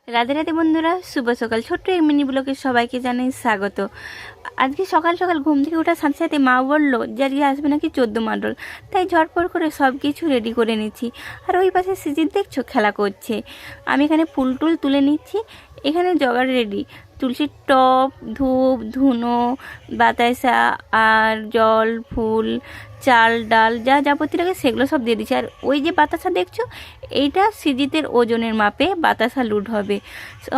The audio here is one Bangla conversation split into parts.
রাধে রাধে বন্ধুরা, শুভ সকাল। ছোট্ট এক মিনি ব্লগে সবাইকে জানাই স্বাগত। আজকে সকাল সকাল ঘুম থেকে ওঠার সাথে সাথে মা বললো যে আজকে আসবে নাকি 14 মণ্ডল, তাই ঝটপট করে সব কিছু রেডি করে নিচ্ছি। আর ওই পাশে সিজিত দেখছো খেলা করছে, আমি এখানে ফুল টুল তুলে নিচ্ছি। এখানে জোগাড় রেডি, তুলসীর টব, ধূপ ধুনো, বাতাসা আর জল, ফুল, চাল ডাল যা যাবতীয় লাগে সেগুলো সব দিয়ে দিচ্ছি। আর ওই যে বাতাসা দেখছো, এইটা সিজিতের ওজনের মাপে বাতাসা লুট হবে।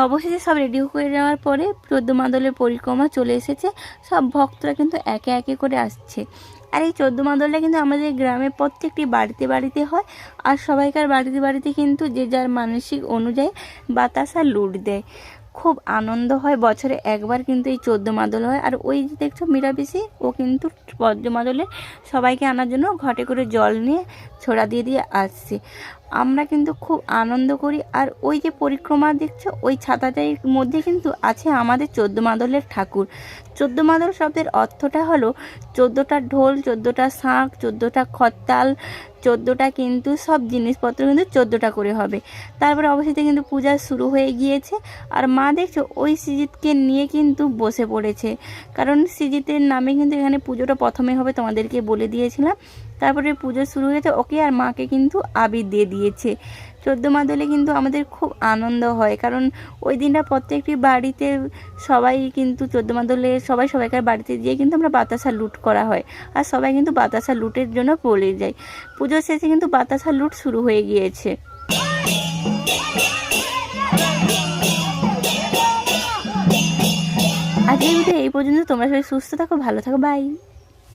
অবশেষে সব রেডি করে নেওয়ার পরে 14 মাদলের পরিক্রমা চলে এসেছে। সব ভক্তরা কিন্তু একে একে করে আসছে। আর এই 14 মাদলটা কিন্তু আমাদের গ্রামে প্রত্যেকটি বাড়িতে বাড়িতে হয়। আর সবাইকার বাড়িতে বাড়িতে কিন্তু যে যার মানসিক অনুযায়ী বাতাসা লুট দেয়। খুব আনন্দ হয়, বছরে একবার কিন্তু এই 14 মাদল হয়। আর ওই যে দেখছো মীরা পিসি, ও কিন্তু 14 মাদলে সবাইকে আনার জন্য ঘটে করে জল নিয়ে ছোড়া দিয়ে দিয়ে আসছে। আমরা কিন্তু খুব আনন্দ করি। আর ওই যে পরিক্রমা দেখছো, ওই ছাতাটার মধ্যে কিন্তু আছে আমাদের 14 মাদলের ঠাকুর। 14 মাদল শব্দের অর্থটা হলো 14টা ঢোল, 14টা শাঁখ, 14টা খতাল, 14টা কিন্তু সব জিনিসপত্র কিন্তু 14টা করে হবে। তারপরে অবশেষে কিন্তু পূজা শুরু হয়ে গিয়েছে। আর মা দেখছো ওই সৃজিতকে নিয়ে কিন্তু বসে পড়েছে, কারণ সৃজিতের নামে কিন্তু এখানে পুজোটা প্রথমে হবে, তোমাদেরকে বলে দিয়েছিলাম। তারপরে পুজো শুরু হয়েছে, ওকে আর মাকে কিন্তু আবির দিয়ে দিয়েছে। 14 মাদলে কিন্তু আমাদের খুব আনন্দ হয়, কারণ ওই দিনটা প্রত্যেকটি বাড়িতে সবাই কিন্তু 14 মাদলে সবাইকার বাড়িতে গিয়ে কিন্তু আমরা বাতাসা লুট করা হয়। আর সবাই কিন্তু বাতাসা লুটের জন্য বলে যায়। পুজোর শেষে কিন্তু বাতাসা লুট শুরু হয়ে গিয়েছে। আজকের ভিডিও এই পর্যন্ত। তোমরা সবাই সুস্থ থাকো, ভালো থাকো, বাই।